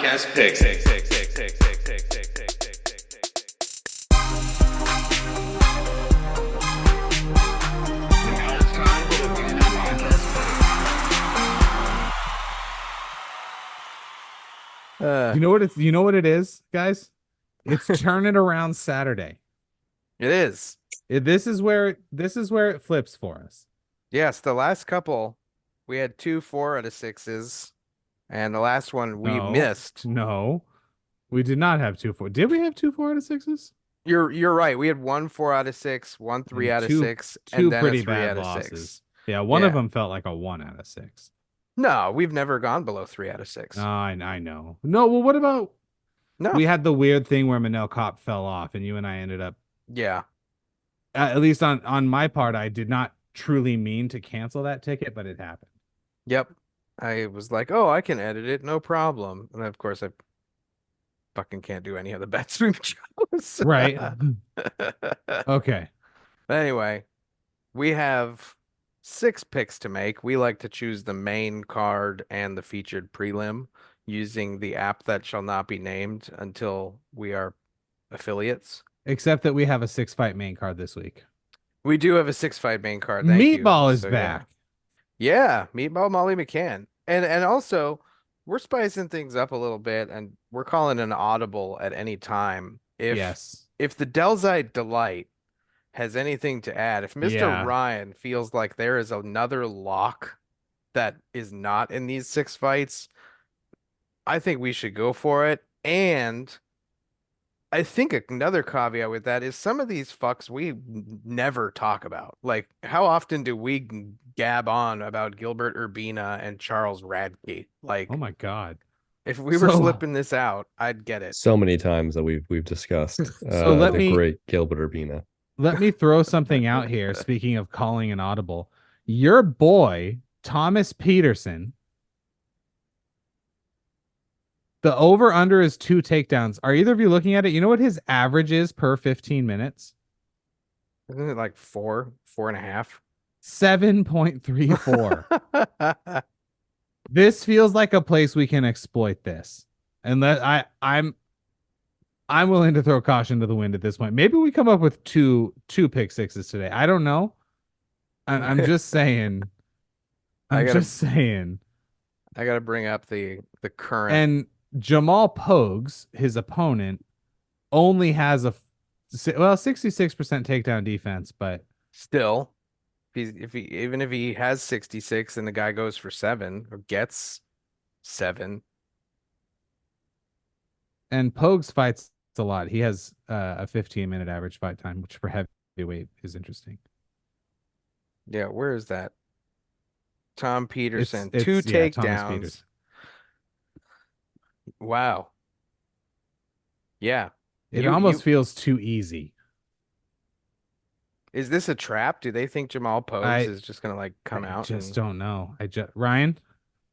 podcast picks. You know what it is, guys? It's Turn It Around Saturday. It is. This is where it flips for us. Yes, the last couple, we had 2 4 out of 6s, and the last one we missed. No, we did not have 2 4. Did we have 2 4 out of 6s? You're right. We had 1 4 out of 6, 1 3 out of 6, two and then pretty a 3 bad out of losses. 6. Yeah, one of them felt like a 1 out of 6. No, we've never gone below 3 out of 6. I know. No, well, what about? No, we had the weird thing where Manel Kopp fell off, and you and I ended up. Yeah. At least on my part, I did not truly mean to cancel that ticket, but it happened. Yep. I was like, oh, I can edit it, no problem. And of course, I fucking can't do any of the bets we've chose. Right. Okay. But anyway, we have 6 picks to make. We like to choose the main card and the featured prelim using the app that shall not be named until we are affiliates. Except that we have a 6-fight main card this week. We do have a 6-fight main card. Meatball is back. Yeah, Meatball Molly McCann. And also, we're spicing things up a little bit, and we're calling an audible at any time. If the Delzite Delight has anything to add, if Mr. Ryan feels like there is another lock that is not in these 6 fights, I think we should go for it. And I think another caveat with that is some of these fucks we never talk about. Like, how often do we gab on about Gilbert Urbina and Charles Radke? Like, oh my God. If we were slipping this out, I'd get it. So many times that we've discussed great Gilbert Urbina. Let me throw something out here. Speaking of calling an audible, your boy, Thomas Peterson, the over-under is 2 takedowns. Are either of you looking at it? You know what his average is per 15 minutes? Isn't it like 4.5? 7.34. This feels like a place we can exploit this. And I'm willing to throw caution to the wind at this point. Maybe we come up with two pick sixes today. I don't know. I'm just saying. I got to bring up the current. And Jamal Pogues, his opponent, only has 66% takedown defense, but still, even if he has 66 and the guy goes for 7 or gets 7. And Pogues fights a lot. He has a 15-minute average fight time, which for heavyweight is interesting. Yeah, where is that? Tom Peterson, 2 takedowns. Wow. Yeah. It almost feels too easy. Is this a trap? Do they think Jamal Pogues is just going to like come out? I just don't know. Ryan,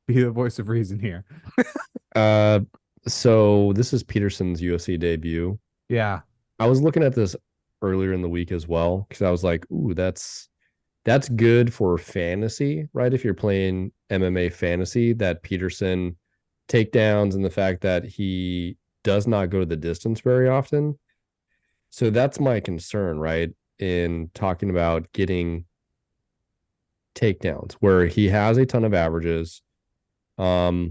be the voice of reason here. So this is Peterson's UFC debut. Yeah. I was looking at this earlier in the week as well, because I was like, ooh, that's good for fantasy, right? If you're playing MMA fantasy, that Peterson takedowns and the fact that he does not go to the distance very often. So that's my concern, right? In talking about getting takedowns where he has a ton of averages. But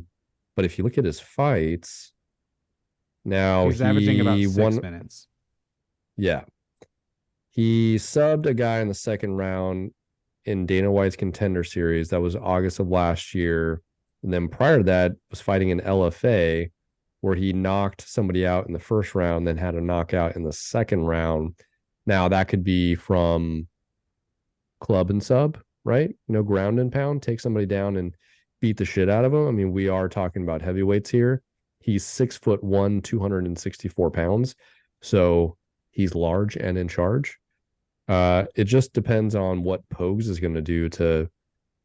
if you look at his fights, now he's averaging about 6 minutes. Yeah. He subbed a guy in the second round in Dana White's Contender Series. That was August of last year. And then prior to that was fighting an LFA where he knocked somebody out in the first round, then had a knockout in the second round. Now that could be from club and sub, right? Ground and pound, take somebody down and beat the shit out of him. I mean, we are talking about heavyweights here. He's 6'1", 264 pounds. So he's large and in charge. It just depends on what Pogues is going to do to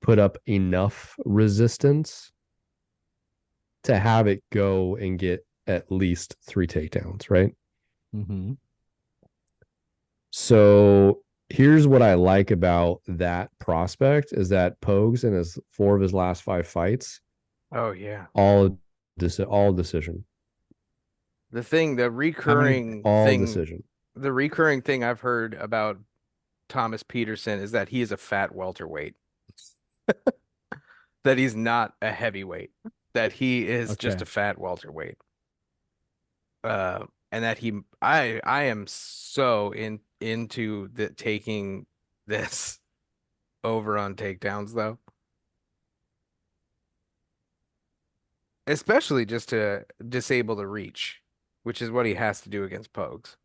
put up enough resistance to have it go and get at least 3 takedowns, right? Mm-hmm. So here's what I like about that prospect is that Pogues in 4 of his last 5 fights, oh yeah, all all decision. The recurring all thing, decision. the recurring thing I've heard about Thomas Peterson is that he is a fat welterweight. That he's not a heavyweight. That he is just a fat welterweight. And that I am so into taking this over on takedowns though. Especially just to disable the reach, which is what he has to do against Pogues.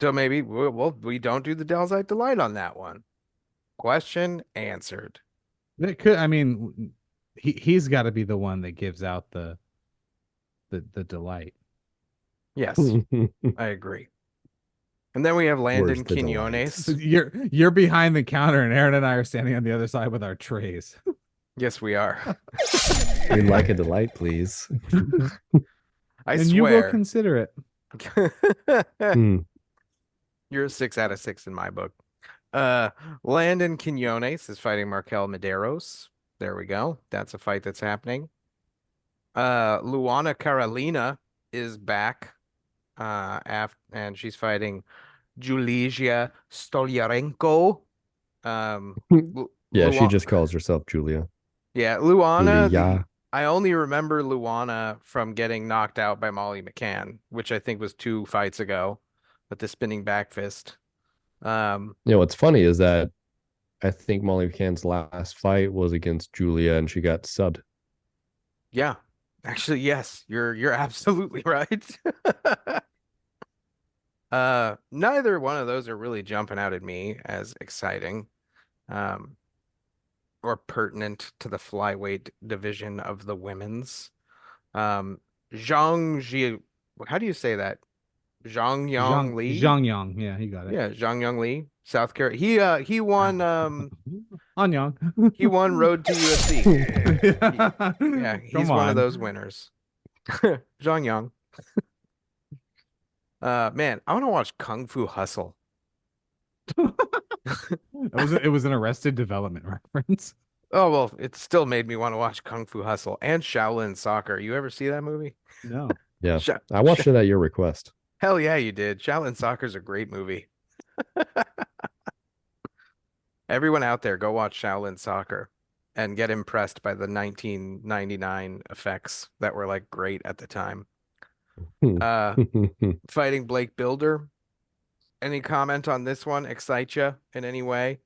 So maybe we don't do the Delzite Delight on that one. Question answered. It could, I mean, he's got to be the one that gives out the delight. Yes, I agree. And then we have Landon Quinones. You're behind the counter, and Aaron and I are standing on the other side with our trays. Yes, we are. We'd like a delight, please. I and swear. You will consider it. You're a 6 out of 6 in my book. Landon Quinones is fighting Markel Medeiros. There we go. That's a fight that's happening. Luana Carolina is back. And she's fighting Julija Stolyarenko. She just calls herself Julia. Yeah, Luana. I only remember Luana from getting knocked out by Molly McCann, which I think was 2 fights ago, with the spinning back fist. What's funny is that I think Molly McCann's last fight was against Julia, and she got subbed. Yeah, actually, yes, you're absolutely right. Neither one of those are really jumping out at me as exciting, or pertinent to the flyweight division of the women's. Zhang Ji, how do you say that? Zhang Yang Li. Zhang Yang, yeah, he got it. Yeah, Zhang Yang Li, South Carolina. He won. Anyang. He won Road to UFC. Yeah, he's one of those winners. Zhang Yang. Man, I want to watch Kung Fu Hustle. It was an Arrested Development reference. Oh, well, it still made me want to watch Kung Fu Hustle and Shaolin Soccer. You ever see that movie? No. Yeah. I watched it at your request. Hell yeah, you did. Shaolin Soccer's a great movie. Everyone out there, go watch Shaolin Soccer and get impressed by the 1999 effects that were like great at the time. Fighting Blake Builder. Any comment on this one? Excite you in any way?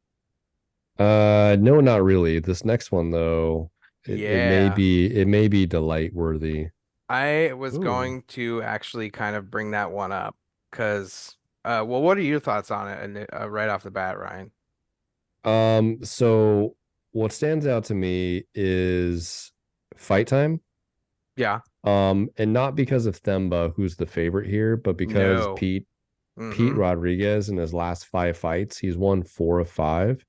No, not really. This next one though, it may be delight worthy. I was going to actually kind of bring that one up because, what are your thoughts on it? And right off the bat, Ryan. So what stands out to me is fight time. Yeah. And not because of Themba, who's the favorite here, but because Pete Rodriguez in his last 5 fights, he's won 4 of 5,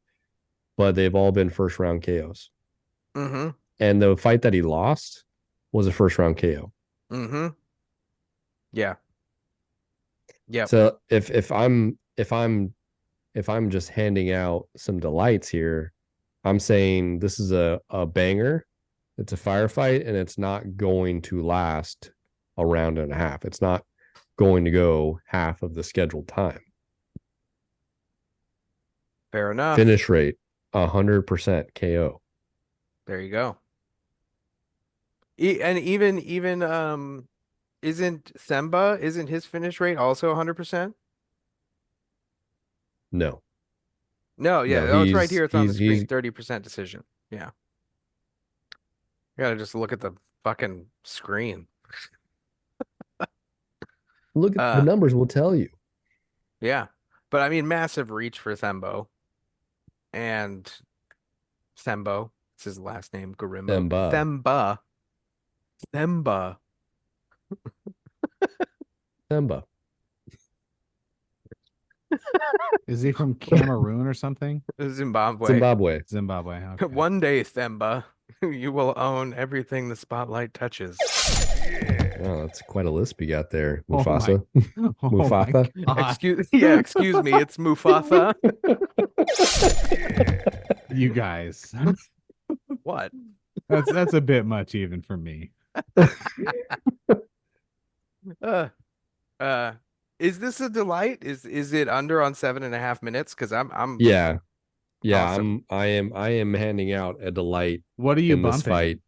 but they've all been first round KOs. Mm-hmm. And the fight that he lost was a first round KO. Mm-hmm. Yeah. Yeah. So if I'm just handing out some delights here, I'm saying this is a banger. It's a firefight, and it's not going to last a round and a half. It's not going to go half of the scheduled time. Fair enough. Finish rate 100% KO. There you go. And even isn't his finish rate also 100%? No. No, yeah. No, it's right here. It's on the screen. he's 30% decision. Yeah. You gotta just look at the fucking screen. Look at the numbers will tell you. Yeah. But I mean, massive reach for Thembo. And Thembo. It's his last name. Garimbo. Themba. Is he from Cameroon or something? Zimbabwe. Okay. One day, Themba, you will own everything the spotlight touches. Oh, that's quite a lisp you got there, Mufasa. Mufasa. Excuse me, it's Mufasa. You guys. What? That's a bit much even for me. Uh, is this a delight? Is it under on 7.5 minutes? Because I'm Yeah. awesome. I am handing out a delight What are you in this bumping? fight.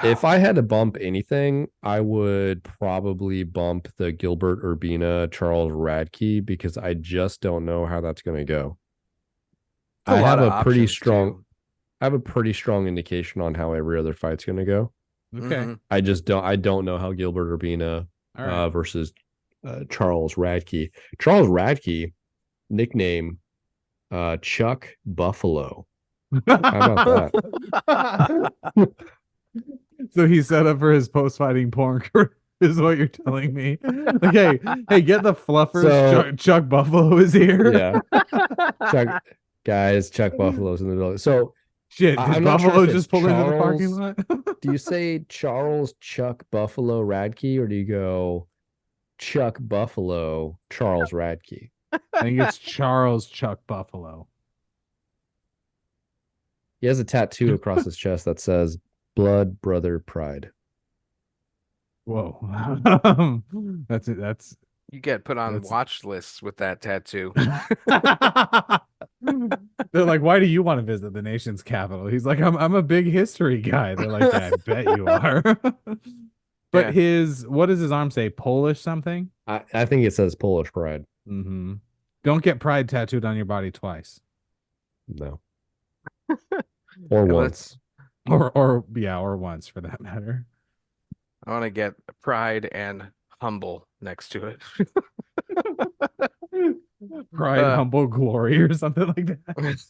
If I had to bump anything, I would probably bump the Gilbert Urbina Charles Radke because I just don't know how that's going to go. A lot of options too. I have a pretty strong indication on how every other fight's going to go. Okay. I don't know how Gilbert Urbina versus Charles Radke. Charles Radke, nickname Chuck Buffalo. How about that? So he's set up for his post-fighting porn career, is what you're telling me. Okay, hey, get the fluffers. So, Chuck Buffalo is here. Yeah. Chuck Buffalo's in the building. So shit, did I'm Buffalo not sure just pull into the parking lot? Do you say Charles Chuck Buffalo Radke or do you go Chuck Buffalo Charles Radke? I think it's Charles Chuck Buffalo. He has a tattoo across his chest that says Blood Brother Pride. Whoa. That's it. That's You get put on watch lists with that tattoo. They're like, why do you want to visit the nation's capital? He's like, I'm a big history guy. They're like, yeah, I bet you are. But what does his arm say? Polish something? I think it says Polish Pride. Mm-hmm. Don't get pride tattooed on your body twice. No. Or once. Or once for that matter. I want to get pride and humble next to it. Pride, humble, glory, or something like that.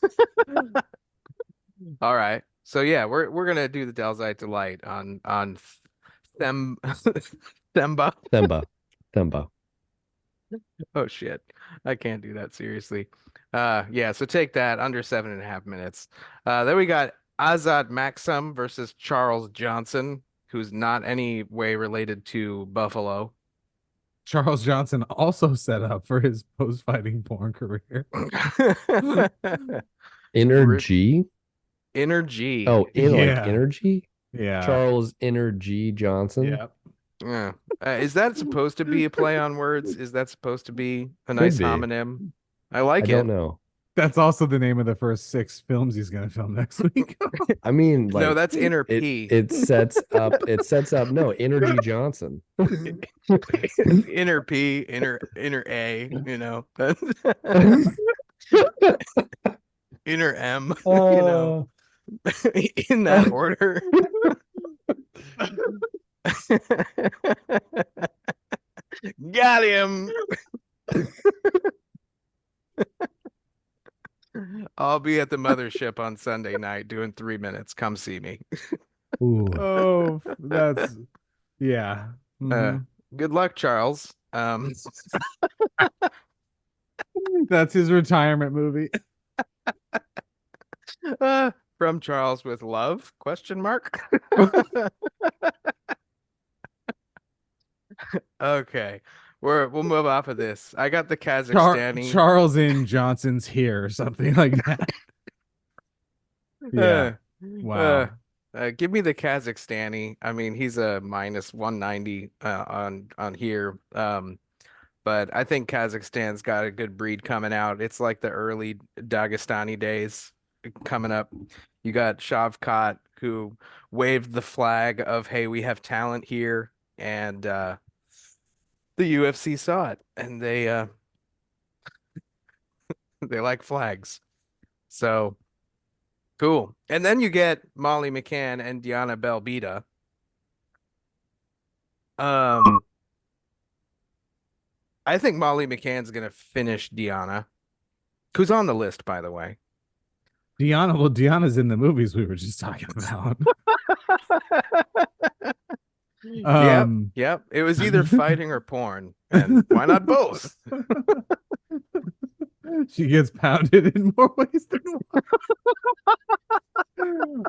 All right. So yeah, we're gonna do the Delzite Delight on Themba. Oh shit. I can't do that seriously. Yeah, so take that under 7.5 minutes. Then we got Azad Maxim versus Charles Johnson, who's not any way related to Buffalo. Charles Johnson also set up for his post-fighting porn career. Energy. Oh, like energy? Yeah. Charles Energy Johnson. Yeah. Is that supposed to be a play on words? Is that supposed to be a nice homonym? I like it. I don't know. That's also the name of the first 6 films he's going to film next week. I mean, like, no, that's Inner P. It sets up no, Energy Johnson. Inner P, inner A, you know. Inner M, you know. In that order. Got him. I'll be at the mothership on Sunday night doing 3 minutes. Come see me. Oh, that's good luck, Charles. That's his retirement movie. From Charles with love? Question mark. Okay. We'll move off of this. I got the Kazakhstani. Charles in Johnson's here or something like that. Yeah. Wow. Give me the Kazakhstani. I mean, he's a minus 190 on here. But I think Kazakhstan's got a good breed coming out. It's like the early Dagestani days coming up. You got Shavkat, who waved the flag of, hey, we have talent here, and the UFC saw it, and they they like flags. So cool. And then you get Molly McCann and Diana Belbita. I think Molly McCann's gonna finish Diana, who's on the list, by the way. Diana's in the movies we were just talking about. Yep. It was either fighting or porn, and why not both? She gets pounded in more ways than one.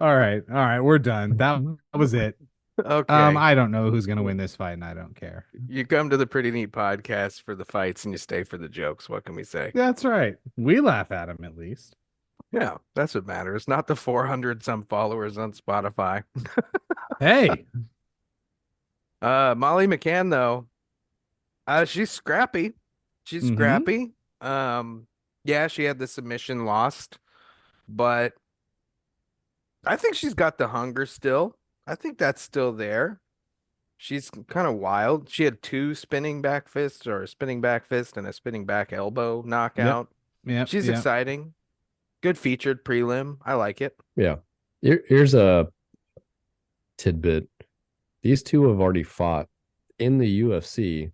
All right, we're done. That was it. Okay. I don't know who's gonna win this fight, and I don't care. You come to the Pretty Neat podcast for the fights, and you stay for the jokes. What can we say? That's right. We laugh at them at least. Yeah, that's what matters. Not the 400 some followers on Spotify. Hey, Molly McCann though, she's scrappy. She's mm-hmm. scrappy. Yeah, she had the submission lost, but I think she's got the hunger still. I think that's still there. She's kind of wild. She had two spinning back fists or a spinning back fist and a spinning back elbow Yep, knockout. yep, She's yep. exciting. Good featured prelim. I like it. Yeah. Here's a tidbit. These two have already fought in the UFC.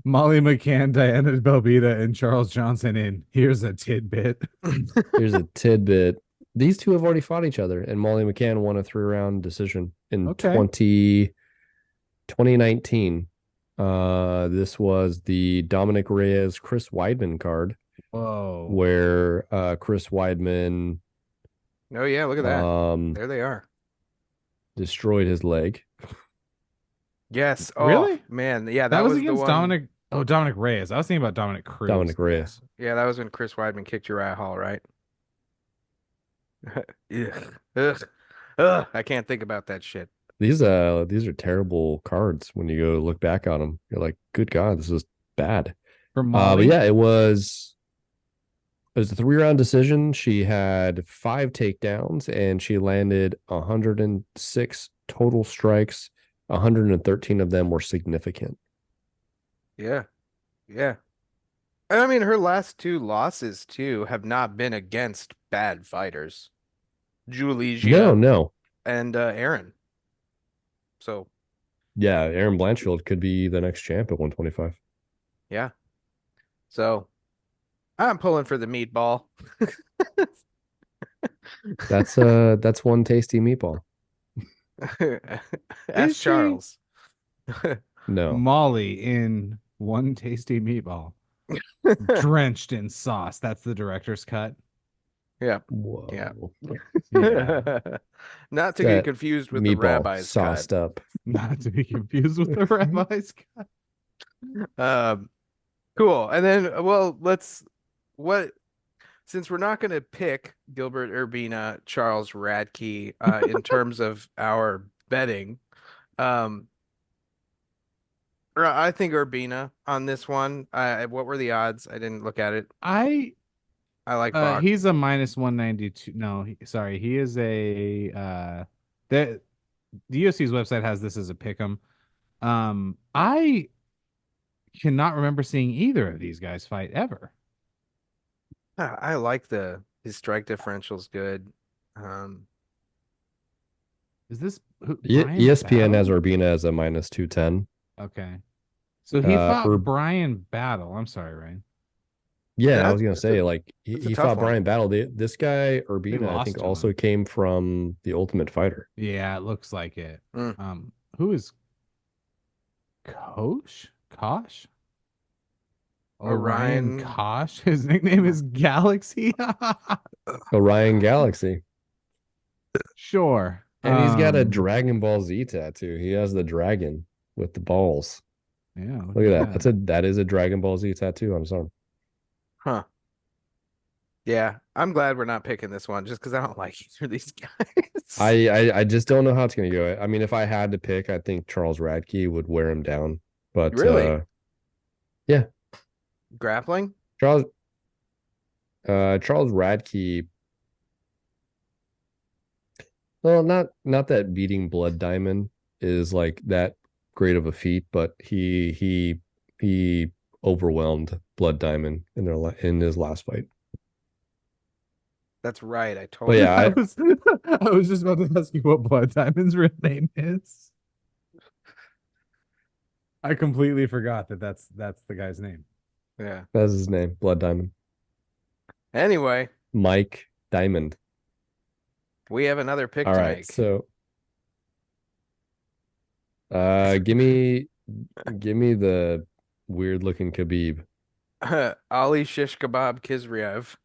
Molly McCann, Diana Belbita, and Charles Johnson in Here's a Tidbit. Here's a tidbit. These two have already fought each other, and Molly McCann won a 3-round decision in Okay. 2019. This was the Dominic Reyes Chris Weidman card. Whoa. Where Chris Weidman Oh yeah, look at that. There they are. Destroyed his leg. Yes. Oh, really? Man, yeah, That was the against one. Dominic. Oh, Dominic Reyes. I was thinking about Dominic Cruz. Dominic Reyes. Yeah, that was when Chris Weidman kicked Uriah Hall, right? Ugh. Ugh. Ugh. I can't think about that shit. These are terrible cards when you go look back on them. You're like, good God, this is bad. For Molly. But yeah, it was a 3-round decision. She had 5 takedowns and she landed 106 total strikes. 113 of them were significant. Yeah. Yeah. And I mean, her last 2 losses too have not been against bad fighters. Juligia No. and Aaron. So yeah, Aaron Blanchfield could be the next champ at 125. yeah. So I'm pulling for the meatball. That's one tasty meatball. Ask Charles. No. Molly in One Tasty Meatball. Drenched in sauce. That's the director's cut. Yeah. Whoa. Yeah. Yeah. Not to get confused with the rabbi's sauced cut. up. Not to be confused with the rabbi's cut. Cool. And then, well, since we're not going to pick Gilbert Urbina, Charles Radke, in terms of our betting, I think Urbina on this one. What were the odds? I didn't look at it. I like Bach. He's a -192. No, sorry. He is a the UFC's website has this as a pick'em. I cannot remember seeing either of these guys fight ever. I like his strike differential's good. Is this ESPN has Urbina as a -210? Okay. So he fought Brian Battle. I'm sorry, Ryan. Yeah, I was gonna say, like, he fought Brian Battle. This guy Urbina, I think, also came from the Ultimate Fighter. Yeah, it looks like it. Who is Kosh? Orion Kosh. His nickname is Galaxy. Orion Galaxy. Sure. And he's got a Dragon Ball Z tattoo. He has the dragon with the balls. Yeah. Look at that. That is a Dragon Ball Z tattoo on his arm. Huh. Yeah, I'm glad we're not picking this one just because I don't like either of these guys. I just don't know how it's gonna go. I mean, if I had to pick, I think Charles Radke would wear him down. But really, yeah, grappling. Charles Radke. Well, not that beating Blood Diamond is like that great of a feat, but he overwhelmed Blood Diamond in his last fight. That's right. I totally. Yeah, I was just about to ask you what Blood Diamond's real name is. I completely forgot that's the guy's name. Yeah, that's his name, Blood Diamond. Anyway, Mike Diamond. We have another pick to make. So, give me the weird looking Khabib. Ali Shish Kebab Kizriev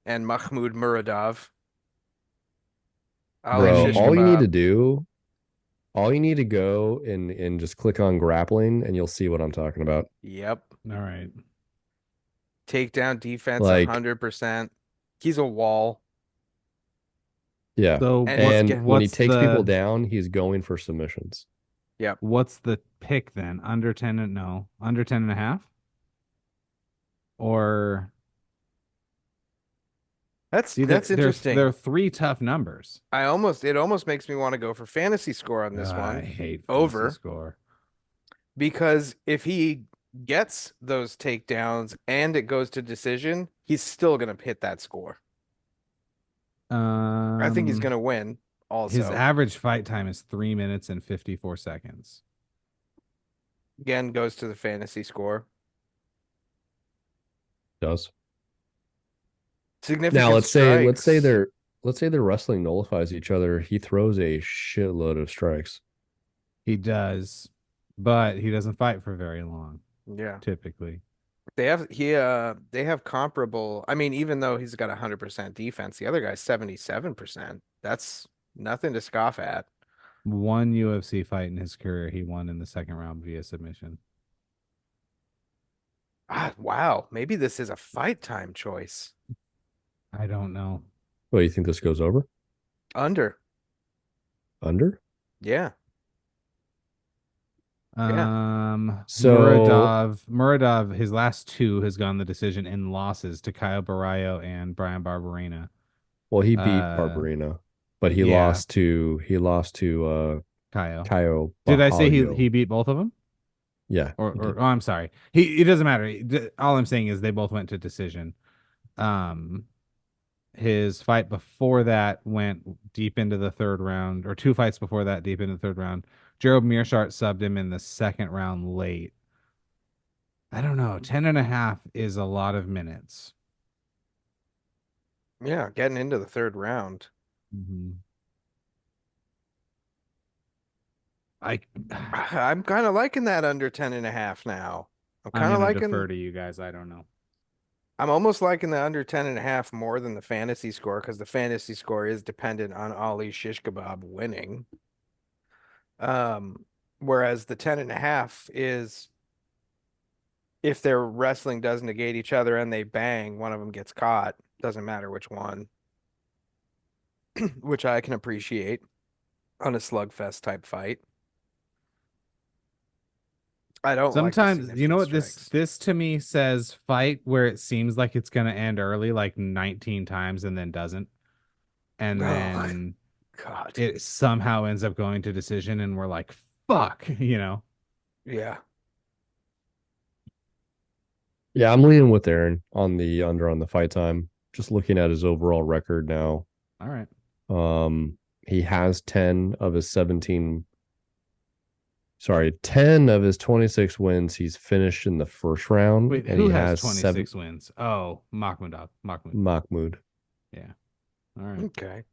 and Mahmoud Muradov. Bro, all you need to go and just click on grappling and you'll see what I'm talking about. Yep. All right. Takedown defense 100%. He's a wall. Yeah. So And he's And get when he what's takes people the down, he's going for submissions. Yep. what's the pick then? Under 10 and no, under 10 and a half? Or see That's there are interesting. three tough numbers. It almost makes me want to go for fantasy score on this I one hate fantasy over, score. because if he gets those takedowns and it goes to decision, he's still gonna hit that score. I think he's Um, gonna win his also. average fight time is 3 minutes and 54 seconds. Again, goes to the fantasy score. Does. Now Significant strikes. let's say their wrestling nullifies each other. He throws a shitload of strikes. He does, but he doesn't fight for very long, Yeah. typically. They have comparable. I mean, even though he's got 100% defense, the other guy's 77%. That's nothing to scoff at. One UFC fight in his career, he won in the second round via submission. Ah, wow. Maybe this is a fight time choice. I don't know. Well, you think this goes over? Under. Under? Yeah. Yeah. So, Muradov, his last two has gone the decision in losses to Kyle Barrio and Brian Barberena. well, he beat Uh, Barberena, but yeah, he lost to Kyle. Caio Did I say Bajallo. he beat both of them? Yeah, Or he did. oh, I'm sorry. He it doesn't matter. All I'm saying is they both went to decision. Um, his fight before that went deep into the third round, or two fights before that deep into the third round. Gerald Meerschaert subbed him in the second round late. I don't know. 10 and a half is a lot of minutes. Yeah, getting into the third round. Mm-hmm. I I'm kind of liking that under 10 and a half now. I'm I'm kind of gonna defer liking to you guys. I don't know. I'm almost liking the under 10 and a half more than the fantasy score, because the fantasy score is dependent on Ali Shish Kebab winning. Um, Whereas the 10 and a half is if their wrestling does negate each other and they bang, one of them gets caught. Doesn't matter which one, which I can appreciate on a slugfest type fight. I don't like the Sometimes, you know significant what this strikes. this to me says fight where it seems like it's gonna end early, like 19 times, and then doesn't, and Oh, then God. it somehow ends up going to decision, and we're like, fuck, you know. Yeah. Yeah, I'm leaning with Aaron on the under on the fight time. Just looking at his overall record now. All right. He has 10 of his 17, sorry, 10 of his 26 wins. He's finished in the first round, Wait, and who he has has seven. 26 wins? Oh, Mahmoudov. Mahmoud. Mahmoud. Yeah. All right. Okay.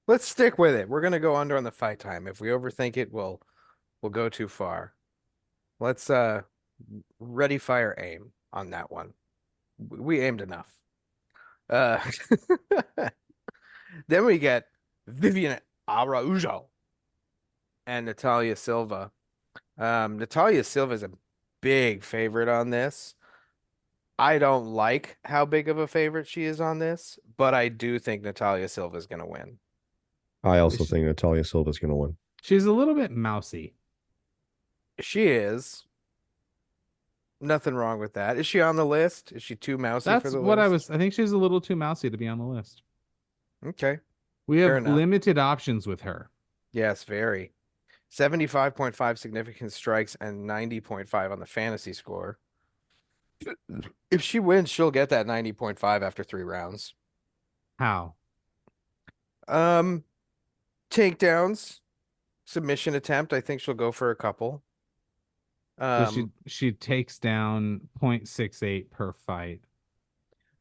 Let's stick with it. We're gonna go under on the fight time. If we overthink it, we'll go too far. Let's ready, fire, aim on that one. We aimed enough. Uh Then we get Vivian Araujo and Natalia Silva. Natalia Silva is a big favorite on this. I don't like how big of a favorite she is on this, but I do think Natalia Silva is going to win. I also think Natalia Silva is going to win. She's a little bit mousy. She is. Nothing wrong with that. Is she on the list? Is she too mousy for That's the what I list? was. I think she's a little too mousy to be on the list. Okay, We fair have enough. limited options with her. Yes, very. 75.5 significant strikes and 90.5 on the fantasy score. If she wins, she'll get that 90.5 after 3 rounds. How? Um, Takedowns, submission attempt. I think she'll go for a couple. So she Um, she takes down 0.68 per fight.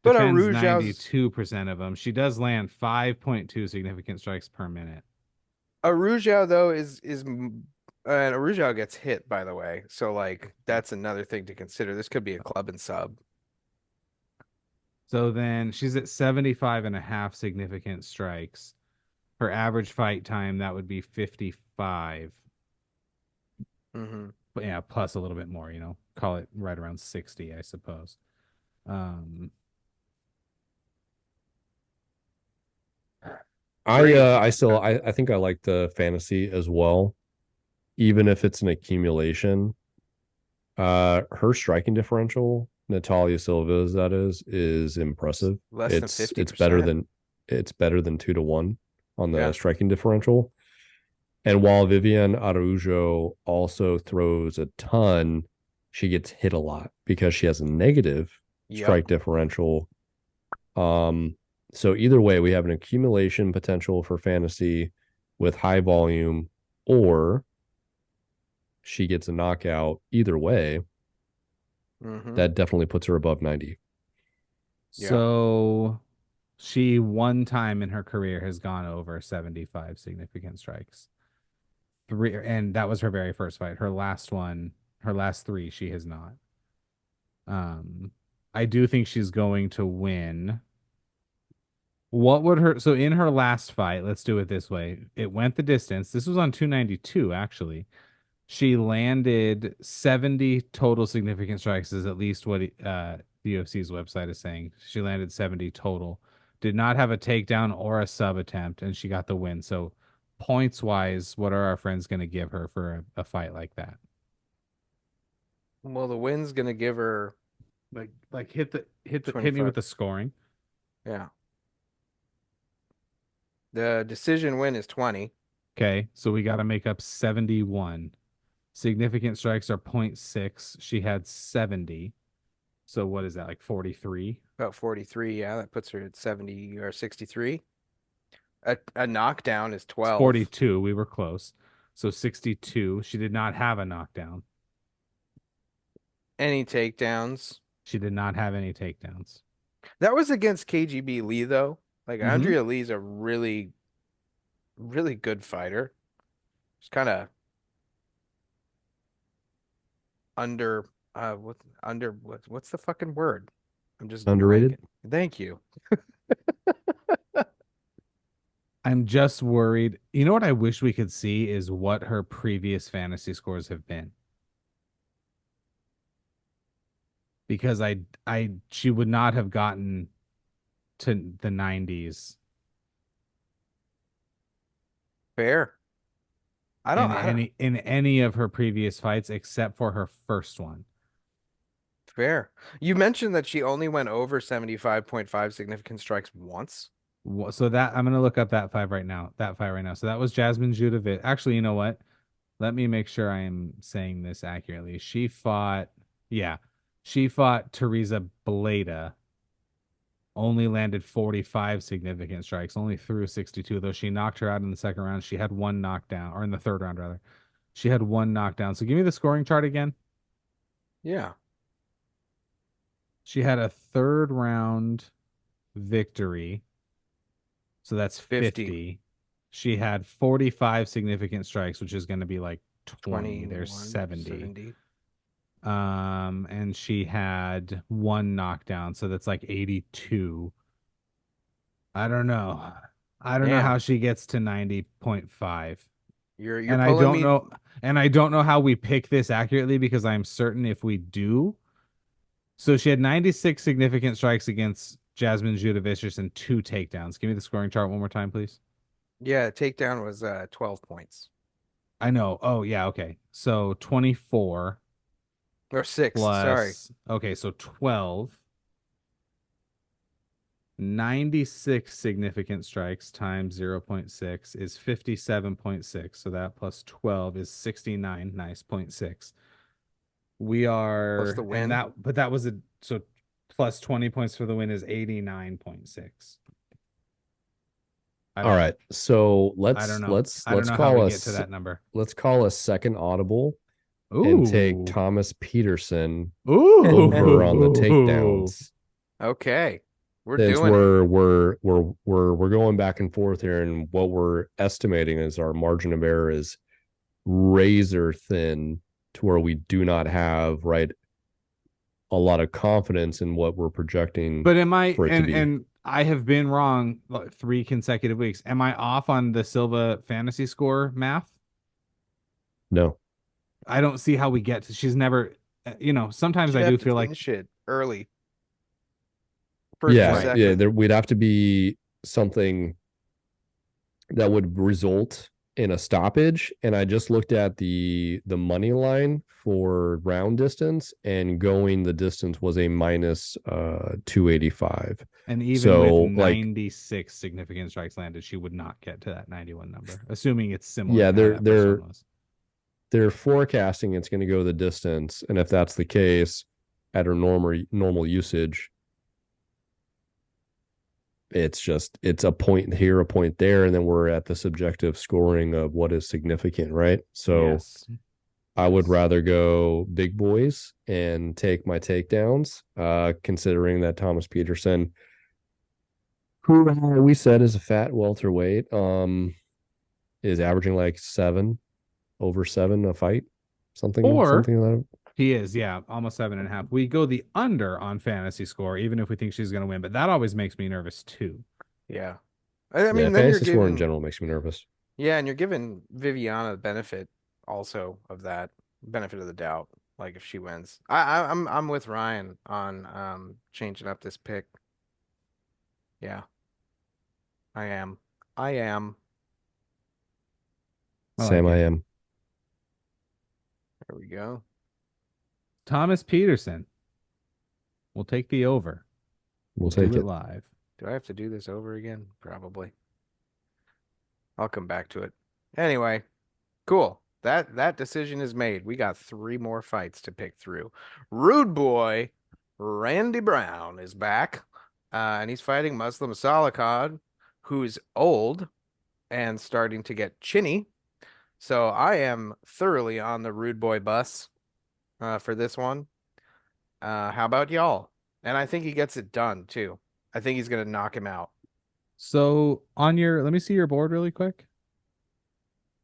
but Defends Arujau's 92% of them. She does land 5.2 significant strikes per minute. Arujau though is and Arujau gets hit, by the way. So like that's another thing to consider. This could be a club and sub. So then she's at 75 and a half significant strikes. Her average fight time, that would be 55. Hmm. But yeah, plus a little bit more, you know, call it right around 60, I suppose. Um, I think I like the fantasy as well, even if it's an accumulation. Her striking differential, Natalia Silva's that is impressive. Less than It's better 50%. than 2-1 on the Yeah. striking differential. And while Vivian Araujo also throws a ton, she gets hit a lot because she has a negative strike differential. So either way, we have an accumulation potential for fantasy with high volume, or she gets a knockout. Either way, that definitely puts her above 90. So she one time in her career has gone over 75 significant strikes. Three, and that was her very first fight. Her last one, her last three, she has not. I do think she's going to win. What would her, so in her last fight, let's do it this way. It went the distance. This was on 292, actually. She landed 70 total significant strikes, is at least what the UFC's website is saying. She landed 70 total. Did not have a takedown or a sub attempt, and she got the win. So, points wise, what are our friends going to give her for a fight like that? Well, the win's gonna give her Like hit me with the scoring. Yeah. The decision win is 20. Okay, so we got to make up 71. Significant strikes are 0.6. She had 70. So what is that, like 43? About 43, yeah. That puts her at 70 or 63. A knockdown is It's 12. 42. We were close. So 62. She did not have a knockdown. Any takedowns? She did not have any takedowns. That was against KGB Lee, though. Like, Andrea Lee's a really, really good fighter. She's kind of what's the fucking word? I'm just Underrated. blanking. Thank you. I'm just worried. You know what I wish we could see is what her previous fantasy scores have been. Because she would not have gotten to the 90s. Fair. In any of her previous fights except for her first one. Fair. You mentioned that she only went over 75.5 significant strikes once. So that I'm gonna look up that fight right now. So that was Jasmine Judovic. Actually, you know what? Let me make sure I am saying this accurately. She fought Teresa Bleda. Only landed 45 significant strikes, only threw 62, though she knocked her out in the second round. She had one knockdown, or in the third round, rather. She had one knockdown. So give me the scoring chart again. Yeah. She had a third round victory. So that's 50. She had 45 significant strikes, which is going to be like 20. There's 70. And she had one knockdown, so that's like 82. I don't know. I don't know how she gets to 90.5. And I don't know how we pick this accurately because I'm certain if we do. So she had 96 significant strikes against Jasmine Judovic and 2 takedowns. Give me the scoring chart one more time, please. Yeah, takedown was 12 points. I know. Oh, yeah, okay. So 24 or 6, plus, sorry. Okay, so 12. 96 significant strikes times 0.6 is 57.6. So that plus 12 is 69. Nice, 0.6. We are plus the win. But that was so plus 20 points for the win is 89.6. All right. So I don't know. let's call how we get to that number. Let's call a second audible. Ooh. And take Thomas Peterson over on the takedowns. Okay. We're going back and forth here, and what we're estimating is our margin of error is razor thin to where we do not have a lot of confidence in what we're projecting. But and I have been wrong 3 consecutive weeks. Am I off on the Silva fantasy score math? No. I don't see how we get to. She's never, sometimes I do feel like shit early. We'd have to be something that would result in a stoppage. And I just looked at the money line for round distance, and going the distance was a minus 285. And even with So like 96 significant strikes landed, she would not get to that 91 number, assuming it's similar yeah, to how that first one was. they're forecasting it's going to go the distance, and if that's the case, at her normal usage, it's a point here, a point there, and then we're at the subjective scoring of what is significant, right? So Yes. I would rather go big boys and take my takedowns, considering that Thomas Peterson, who we said is a fat welterweight, is averaging like over 7 a fight, something Or like that. he is, yeah, almost 7.5. We go the under on fantasy score, even if we think she's going to win, but that always makes me nervous too. Yeah. I mean, Yeah, then you're fantasy score in giving, general makes me nervous. yeah, and you're giving Viviana the benefit also of that benefit of the doubt. Like if she wins, I'm with Ryan on changing up this pick. Yeah, I am. I am. I Sam, like I it. am. There we go. Thomas Peterson. We'll take the over. We'll Do take it it. live. Do I have to do this over again? Probably. I'll come back to it. Anyway, cool. That decision is made. We got 3 more fights to pick through. Rude Boy Randy Brown is back, and he's fighting Muslim Salikad, who's old and starting to get chinny. So I am thoroughly on the Rude Boy bus for this one. How about y'all? And I think he gets it done too. I think he's gonna knock him out. So let me see your board really quick.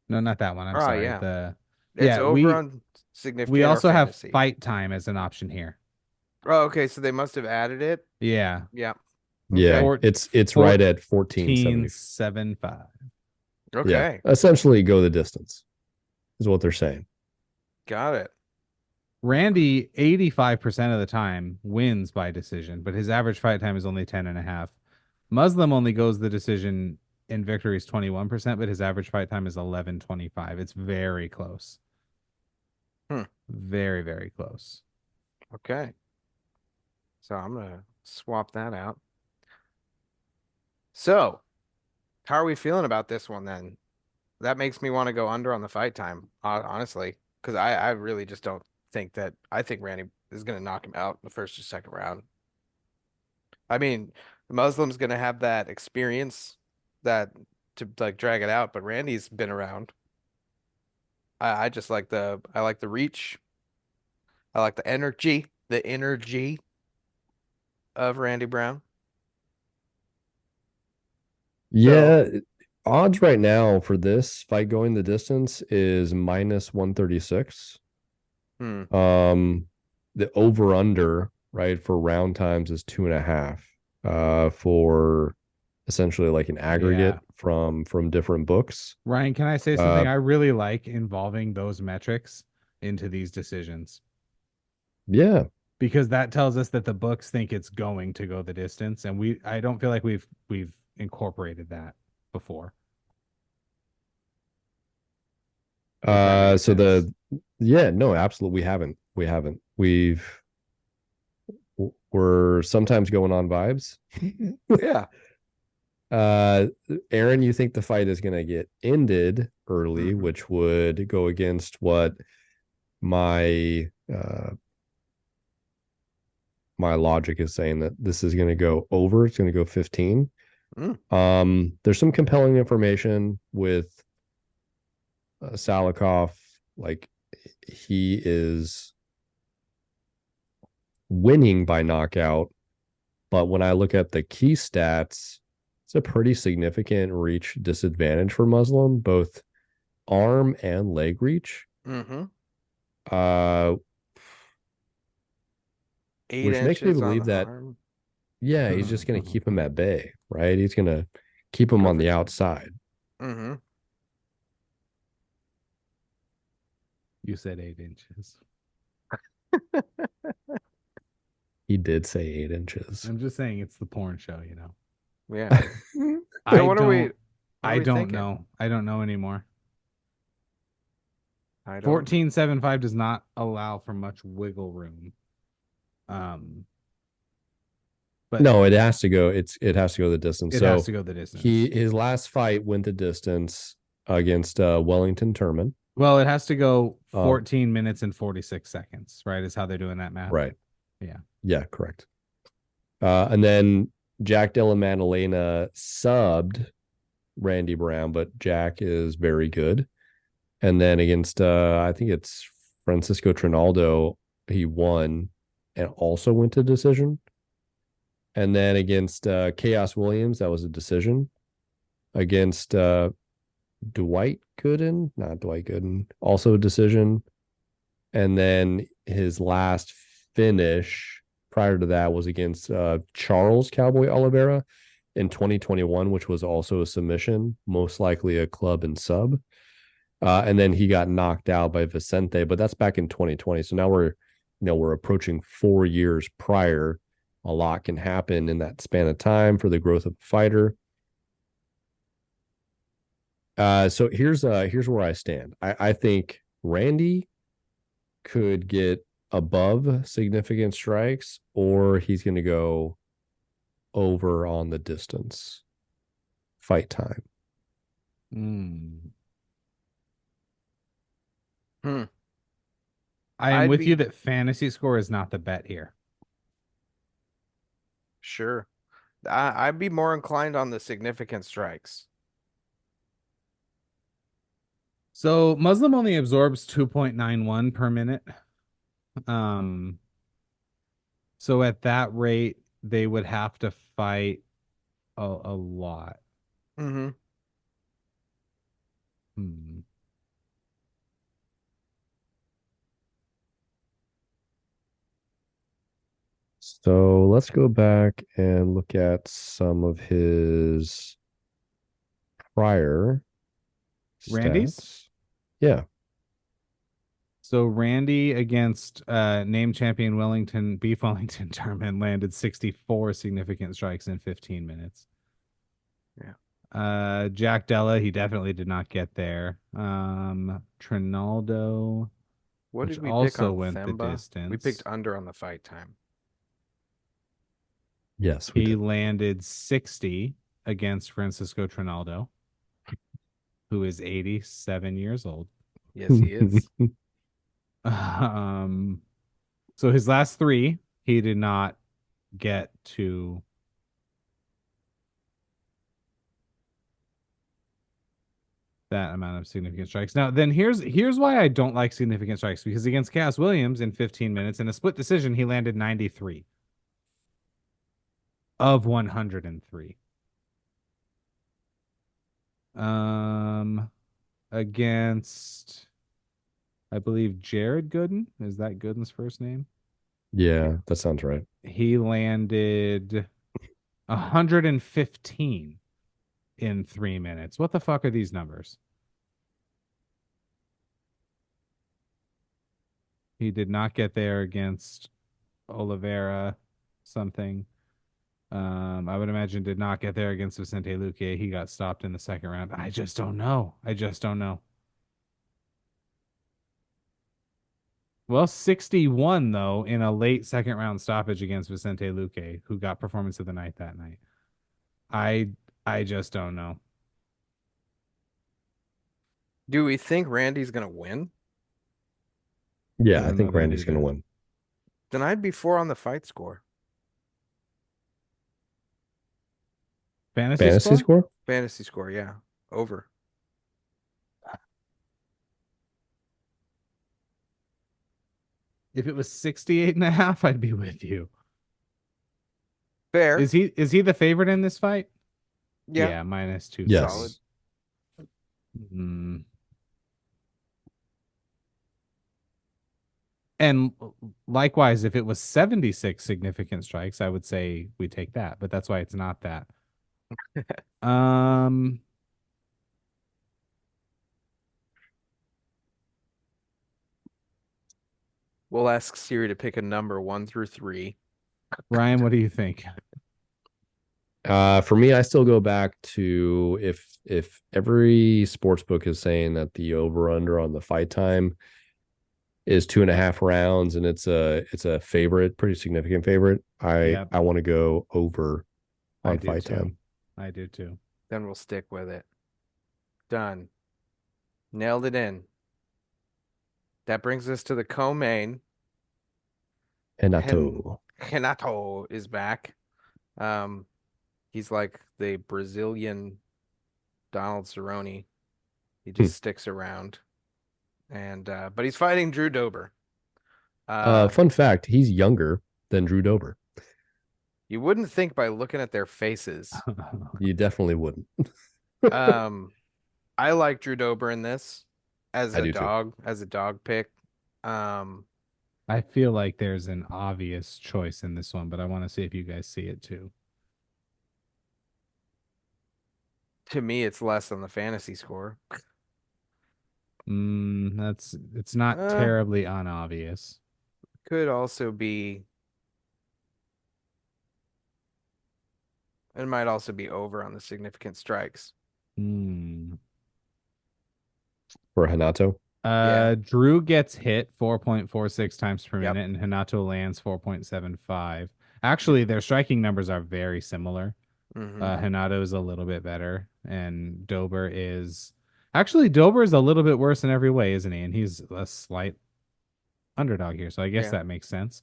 No, not that one. I'm Oh sorry. yeah, it's Yeah, over we on we significant or also have fantasy. fight time as an option here. Oh, okay. So they must have added it. Yeah. Yeah. Yeah, Okay. it's right at 1470. 14.75. Yeah, Okay. essentially go the distance is what they're saying. Got it. Randy, 85% of the time, wins by decision, but his average fight time is only 10.5. Muslim only goes the decision in victories 21%, but his average fight time is 11.25. It's very close. Very, very close. Okay. So I'm gonna swap that out. So, how are we feeling about this one then? That makes me want to go under on the fight time, honestly, because I really just don't think that I think Randy is gonna knock him out in the first or second round. I mean, the Muslim's gonna have that experience that to like drag it out, but Randy's been around. I just like I like the reach. I like the energy of Randy Brown. So, Yeah, odds right now for this fight going the distance is minus 136. hmm. The over under, right, for round times is 2.5. For essentially like an aggregate Yeah. from different books. Ryan, can I say something? I really like involving those metrics into these decisions Yeah. because that tells us that the books think it's going to go the distance, and I don't feel like we've incorporated that before. If that makes So sense. no, absolutely, we haven't. We're sometimes going on vibes. Yeah. Aaron, you think the fight is going to get ended early, which would go against what my my logic is saying, that this is going to go over. It's going to go 15. There's some compelling information with Salikov. Like, he is winning by knockout, but when I look at the key stats, it's a pretty significant reach disadvantage for Muslim, both arm and leg reach. Which makes me believe that arm. yeah, he's just going to keep him at bay, right? He's going to keep him on the outside. You said 8 inches. He did say 8 inches. I'm just saying it's the porn show, you know. Yeah. I what are we? What are I we don't thinking? know. I don't know anymore. I don't. 14.75 does not allow for much wiggle room. But No, it has to go. It has to go the distance. it has So to go the distance. his last fight went the distance against Wellington Turman. Well, it has to go Um, 14 minutes and 46 seconds, right? Is how they're doing that math. right. Yeah. Yeah, correct. And then Jack Della Maddalena subbed Randy Brown, but Jack is very good. And then against I think it's Francisco Trinaldo, he won and also went to decision. And then against Chaos Williams, that was a decision. Against Dwight Gooden, not Dwight Gooden, also a decision. And then his last finish prior to that was against Charles Cowboy Oliveira in 2021, which was also a submission, most likely a club and sub. And then he got knocked out by Vicente, but that's back in 2020. So now we're approaching 4 years prior. A lot can happen in that span of time for the growth of a fighter. So here's where I stand. I think Randy could get above significant strikes, or he's going to go over on the distance fight time. I am with you that fantasy score is not the bet here. Sure. I'd be more inclined on the significant strikes. So Muslim only absorbs 2.91 per minute. So at that rate, they would have to fight a lot. Mm-hmm. So let's go back and look at some of his prior Randy's? stats. Yeah. So Randy against name champion Beef Wellington Turman landed 64 significant strikes in 15 minutes. Yeah. Jack Della, he definitely did not get there. Trinaldo, what which did we pick also on went the Themba? distance. We picked under on the fight time. Yes, we he did. landed 60 against Francisco Trinaldo, who is 87 years old. Yes, he is. So his last three, he did not get to that amount of significant strikes. Now, then here's why I don't like significant strikes, because against Cass Williams in 15 minutes in a split decision, he landed 93 of 103. Against, I believe, Jared Gooden. Is that Gooden's first name? Yeah, that sounds right. He landed 115 in 3 minutes. What the fuck are these numbers? He did not get there against Oliveira something. I would imagine did not get there against Vicente Luque. He got stopped in the second round. I just don't know. Well, 61 though in a late second round stoppage against Vicente Luque, who got performance of the night that night. I just don't know. Do we think Randy's gonna win? Yeah, I think Randy's going to win. Then I'd be 4 on the fight score. Fantasy score? Fantasy score, yeah. Over. If it was 68.5, I'd be with you. Fair. Is he the favorite in this fight? Yeah. -2. Yes. Solid. And likewise, if it was 76 significant strikes, I would say we take that, but that's why it's not that. We'll ask Siri to pick a number 1 through 3. Ryan, what do you think? For me, I still go back to if every sports book is saying that the over under on the fight time is 2.5 rounds and it's a favorite, pretty significant favorite. I Yep, I want to go over I on do fight too. time. I do too. Then we'll stick with it. Done. Nailed it in. That brings us to the co-main. Hen Renato. Renato is back. Um, he's like the Brazilian Donald Cerrone. He Hmm. just sticks around. And but he's fighting Drew Dober. Uh, Fun fact, he's younger than Drew Dober. you wouldn't think by looking at their faces. You definitely wouldn't. Um, I like Drew Dober in this I do too. as a dog pick. Um, I feel like there's an obvious choice in this one, but I want to see if you guys see it too. to me, it's less than the fantasy score. It's not Uh, terribly unobvious. could also be. It might also be over on the significant strikes. Hmm. For Renato. Yeah. Drew gets hit 4.46 times per Yep. minute, and Hanato lands 4.75. Yep. Actually, their striking numbers are very similar. Mm-hmm. Hanato is a little bit better, and Dober is actually Dober is a little bit worse in every way, isn't he? And he's a slight underdog here, so I guess Yeah. that makes sense.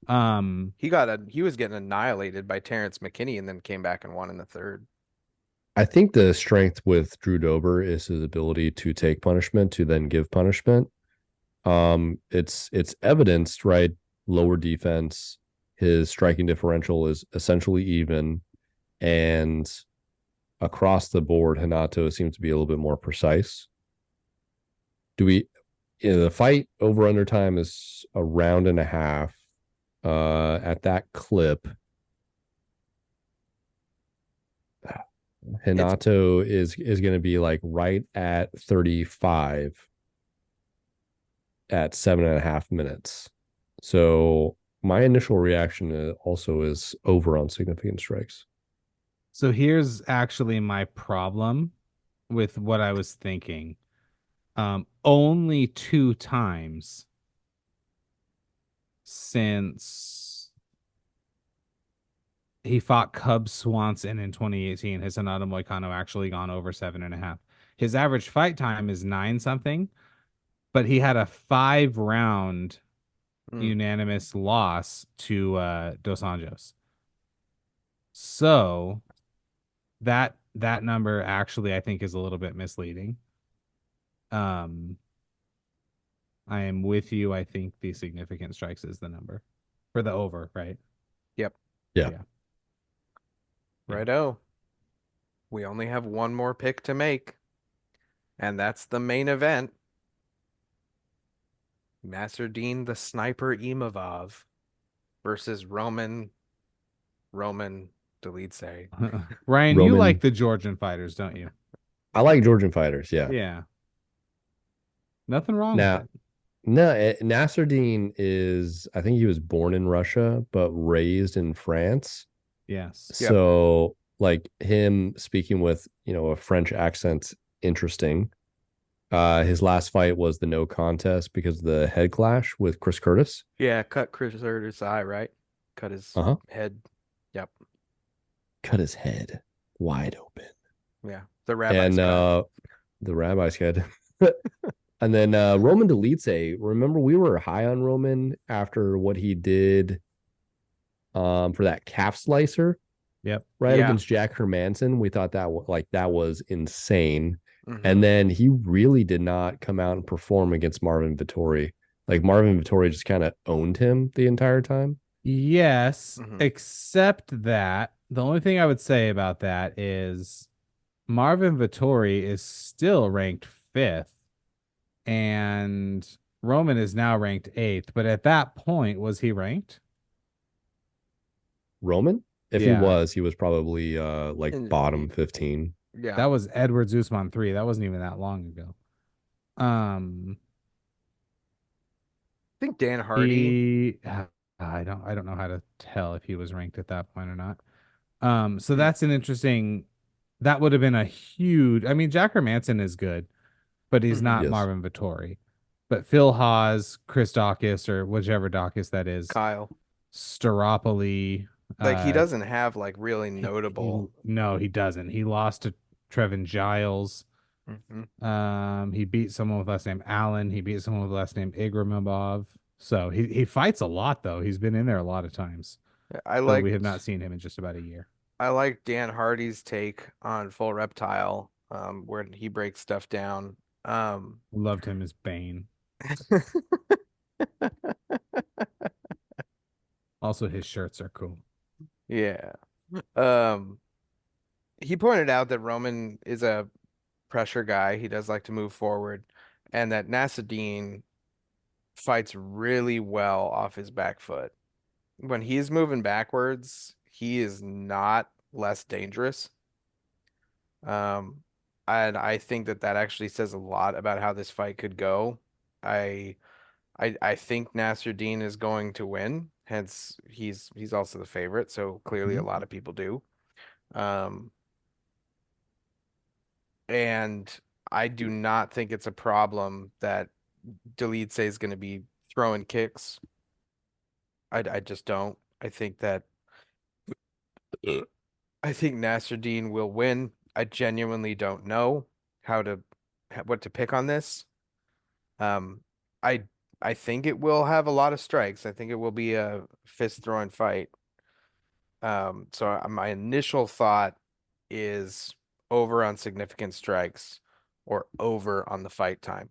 He was getting annihilated by Terrence McKinney and then came back and won in the third. I think the strength with Drew Dober is his ability to take punishment to then give punishment. It's evidenced, right? Lower defense, his striking differential is essentially even, and across the board, Hanato seems to be a little bit more precise. Do we? The fight over under time is a round and a half. At that clip, It's Hanato is going to be like right at 35 at 7.5 minutes. So my initial reaction also is over on significant strikes. So here's actually my problem with what I was thinking. Only two times since he fought Cub Swanson in 2018 has Hanato Moicano actually gone over 7.5. His average fight time is nine something, but he had a 5 round mm, unanimous loss to Dos Anjos. So that number actually I think is a little bit misleading. Um, I am with you. I think the significant strikes is the number for the over, right? yep. Yeah. Yeah. Yeah. Righto. We only have one more pick to make, and that's the main event. Nassourdine the Sniper Imavov versus Roman Dolidze. Ryan, you like Roman. the Georgian fighters, don't you? I like Georgian fighters. Yeah. Yeah. Nothing wrong with Now, it. no, Nasruddin is, I think he was born in Russia, but raised in France. Yes. Yep. So, like him speaking with, a French accent, interesting. His last fight was the no contest because of the head clash with Chris Curtis. Yeah, cut Chris Hurter's eye, right? Cut his Uh-huh. head. Yep. Cut his head wide open. Yeah. The rabbi's And cut. the rabbi's head. And then Roman Dolidze, remember we were high on Roman after what he did for that calf slicer, Yep. right, Yeah. against Jack Hermanson. We thought that was insane. Mhm. And then he really did not come out and perform against Marvin Vittori. Like Marvin Vittori just kind of owned him the entire time. Yes, Mhm. except that the only thing I would say about that is Marvin Vittori is still ranked fifth, and Roman is now ranked eighth. But at that point, was he ranked? Roman, if Yeah, he was probably like And bottom 15. yeah. that was Edwards Usman 3. That wasn't even that long ago. Um, I think Dan Hardy. he, I don't know how to tell if he was ranked at that point or not. So Hmm. that's an interesting. That would have been a huge. I mean, Jack Hermanson is good, but he's Hmm. not Yes. Marvin Vittori. But Phil Haas, Chris Dawkins, or whichever Dawkins that is, Kyle. Staropoli. Like he Uh, doesn't have like really he notable. no, he doesn't. He lost to Trevin Giles. Mhm. He beat someone with last name Allen. He beat someone with last name Imavov. So he fights a lot though. He's been in there a lot of times, I but we have not liked seen him in just about a year. I liked Dan Hardy's take on Full Reptile, where he breaks stuff down. Loved him as Bane. Also, his shirts are cool. Yeah. Um, he pointed out that Roman is a pressure guy. He does like to move forward, and that Nassourdine fights really well off his back foot. When he's moving backwards, he is not less dangerous. Um, and I think that that actually says a lot about how this fight could go. I I think Nasruddin is going to win. Hence, he's also the favorite, so clearly a Mhm. lot of people do. Um, and I do not think it's a problem that Dolidze is going to be throwing kicks. I just don't. I think that I think Nasruddin will win. I genuinely don't know how to what to pick on this. Um, I I think it will have a lot of strikes. I think it will be a fist throwing fight. My initial thought is over on significant strikes or over on the fight time.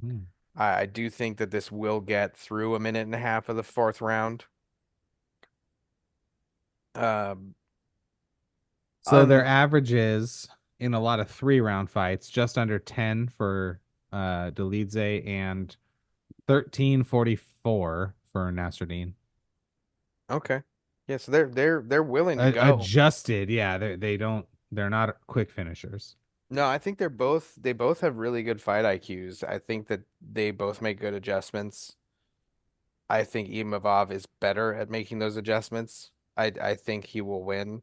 Mhm. I do think that this will get through a minute and a half of the fourth round. Um, So their un average is in a lot of 3 round fights, just under 10 for Dolidze and 13.44 for Nasruddin. okay. Yeah, so they're willing to go. Adjusted, yeah, they're not quick finishers. No, I think they both have really good fight IQs. I think that they both make good adjustments. I think Imavov is better at making those adjustments. I think he will win.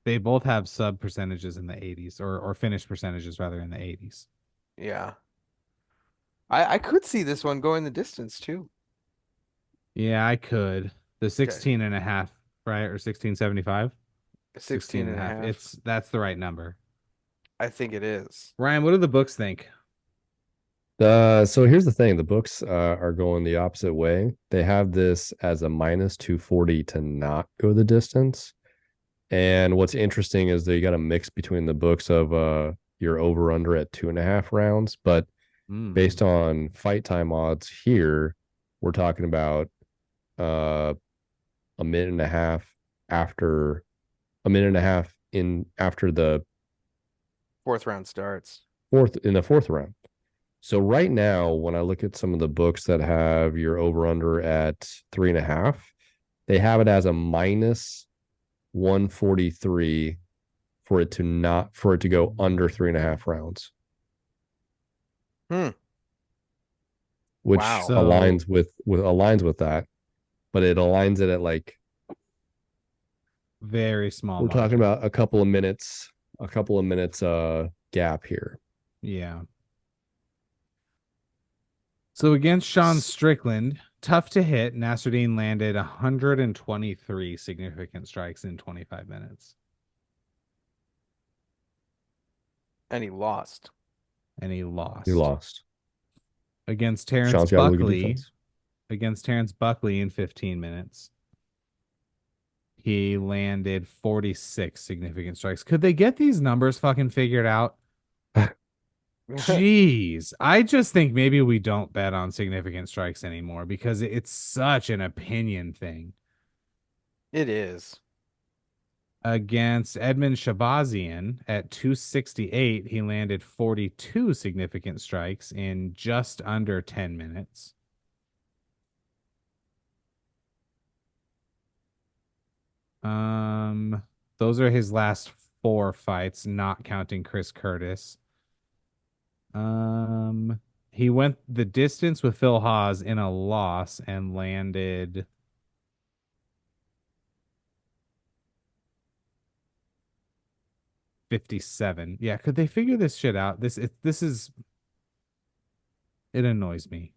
They both have sub percentages in the 80s or finish percentages rather in the 80s. Yeah. I could see this one going the distance too. Yeah, I could. The Okay. 16 and a half, right? Or 16.75? 16 16 and a and a half. half. That's the right number. I think it is. Ryan, what do the books think? So here's the thing: the books are going the opposite way. They have this as a minus 240 to not go the distance. And what's interesting is that you got a mix between the books of your over under at 2.5 rounds, but Mm. based on fight time odds here, we're talking about uh a minute and a half after a minute and a half in after the Fourth round starts. fourth round. So right now, when I look at some of the books that have your over under at 3.5, they have it as a minus 143 for it to go under 3.5 rounds, Hmm. which Wow. So aligns with that, but it aligns it at like very small we're talking margin. about a couple of minutes gap here. Yeah. So against Sean Strickland, tough to hit, Nasruddin landed 123 significant strikes in 25 minutes, And he lost. and he You lost. lost. Against Terrence Sean's got really good Buckley, defense. in 15 minutes, he landed 46 significant strikes. Could they get these numbers fucking figured out? Jeez, I just think maybe we don't bet on significant strikes anymore because it's such an opinion thing. It is. Against Edmund Shabazian at 268, he landed 42 significant strikes in just under 10 minutes. Um, those are his last 4 fights, not counting Chris Curtis. Um, he went the distance with Phil Haas in a loss and landed 57. Yeah, could they figure this shit out? It annoys me.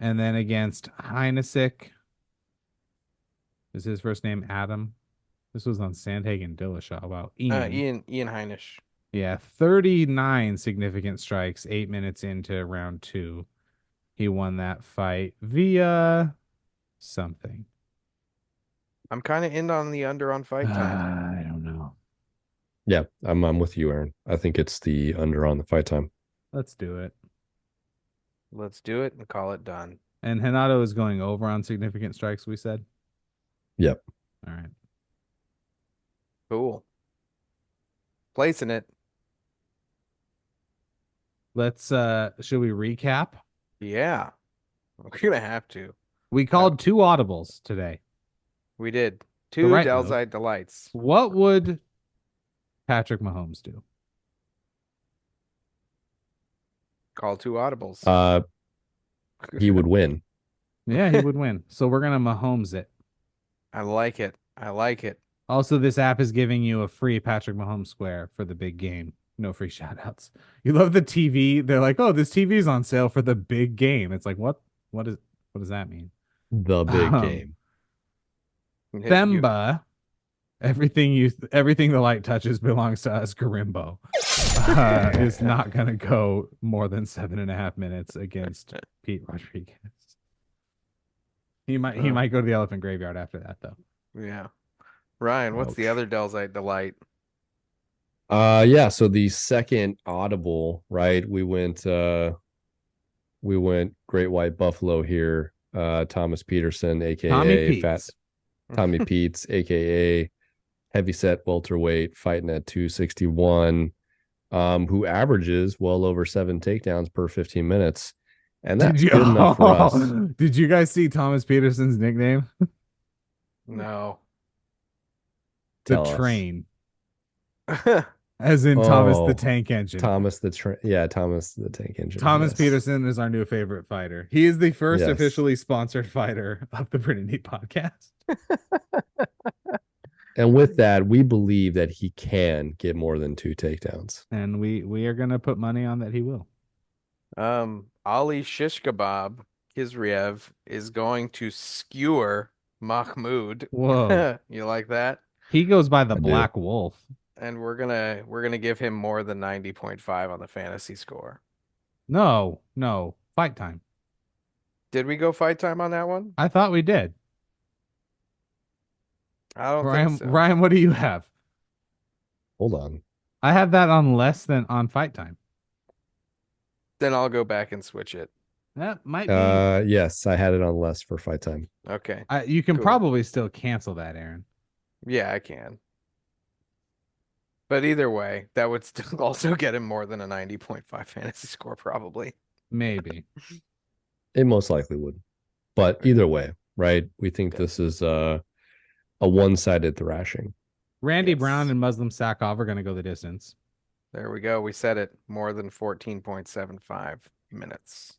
And then against Heinesick, is his first name Adam? This was on Sandhagen Dillashaw. Wow. Ian Heinisch. Yeah, 39 significant strikes, 8 minutes into round 2. He won that fight via something. I'm kind of in on the under on fight time. I don't know. Yeah, I'm with you, Aaron. I think it's the under on the fight time. Let's do it. Let's do it and call it done. And Renato is going over on significant strikes, we said? Yep. All right. Cool. Placing it. Let's should we recap? Yeah. We're gonna have to. We called 2 audibles today. We did. 2 right Delzite Delights. What would Patrick Mahomes do? Call 2 audibles. He would win. Yeah, he would win. So we're gonna Mahomes it. I like it. I like it. Also, this app is giving you a free Patrick Mahomes square for the big game. No free shoutouts. You love the TV. They're like, oh, this TV is on sale for the big game. It's like, what does that mean? The big game. Themba, everything the light touches belongs to us. Garimbo is not gonna go more than 7.5 minutes against Pete Rodriguez. He might go to the elephant graveyard after that though. Yeah. Ryan, what's the other Delzite Delight? Yeah, so the second audible, right? We went Great White Buffalo here. Thomas Peterson, aka Tommy Peets, aka heavyset welterweight, fighting at 261, who averages well over 7 takedowns per 15 minutes. And that's good enough for us. Did you guys see Thomas Peterson's nickname? No. The Train. As in Thomas the Tank Engine. Thomas the Tank Engine. Thomas Peterson is our new favorite fighter. He is the first officially sponsored fighter of the Pretty Neat podcast. And with that, we believe that he can get more than 2 takedowns. And we are gonna put money on that he will. Ali Shish Kebab Kizriev is going to skewer Mahmoud. Whoa. You like that? He goes by the Black Wolf. And we're gonna give him more than 90.5 on the fantasy score. No, fight time. Did we go fight time on that one? I thought we did. I don't think so. Ryan, what do you have? Hold on. I have that on less than on fight time. Then I'll go back and switch it. That might be. Yes, I had it on less for fight time. Okay. You can probably still cancel that, Aaron. Yeah, I can. But either way, that would still also get him more than a 90.5 fantasy score, probably. Maybe. It most likely would. But either way, right? We think this is a one-sided thrashing. Randy Brown and Muslim Sakov are going to go the distance. There we go. We said it. More than 14.75 minutes.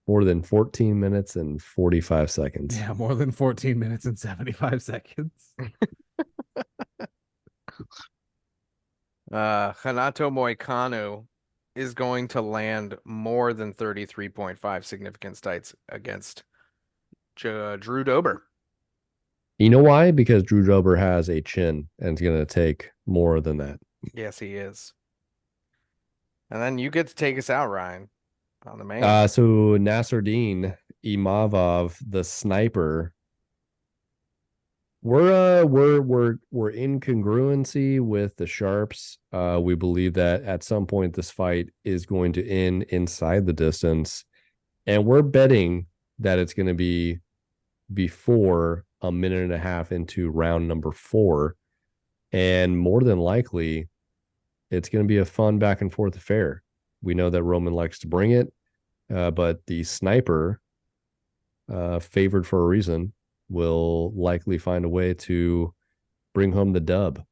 More than 14 minutes and 45 seconds. Yeah, more than 14 minutes and 75 seconds. Renato Moicano is going to land more than 33.5 significant strikes against Drew Dober. You know why? Because Drew Dober has a chin and it's going to take more than that. Yes, he is. And then you get to take us out, Ryan, on the main. So Nassourdine, Imavov, the sniper. We're in congruency with the sharps. We believe that at some point this fight is going to end inside the distance, and we're betting that it's going to be before a minute and a half into round number 4, and more than likely, it's going to be a fun back and forth affair. We know that Roman likes to bring it, but the sniper, favored for a reason, will likely find a way to bring home the dub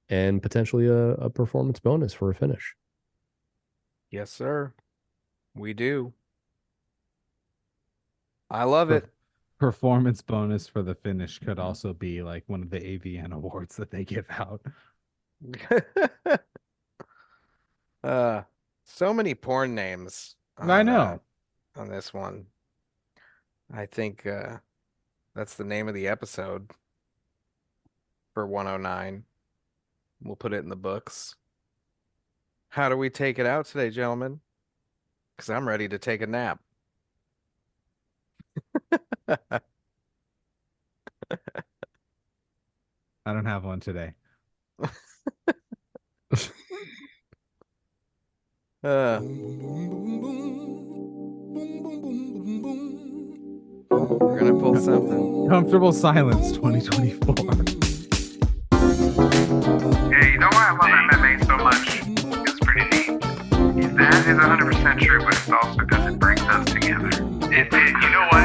and potentially a performance bonus for a finish. Yes, sir. We do. I love it. performance bonus for the finish could also be like one of the AVN awards that they give out. So many porn names. I know. On this one. I think that's the name of the episode for 109. We'll put it in the books. How do we take it out today, gentlemen? Because I'm ready to take a nap. I don't have one today. We're gonna pull something. Comfortable Silence 2024. Yeah, you know why I love MMA so much? It's pretty neat. That is 100% true, but it's also because it brings us together. You know what?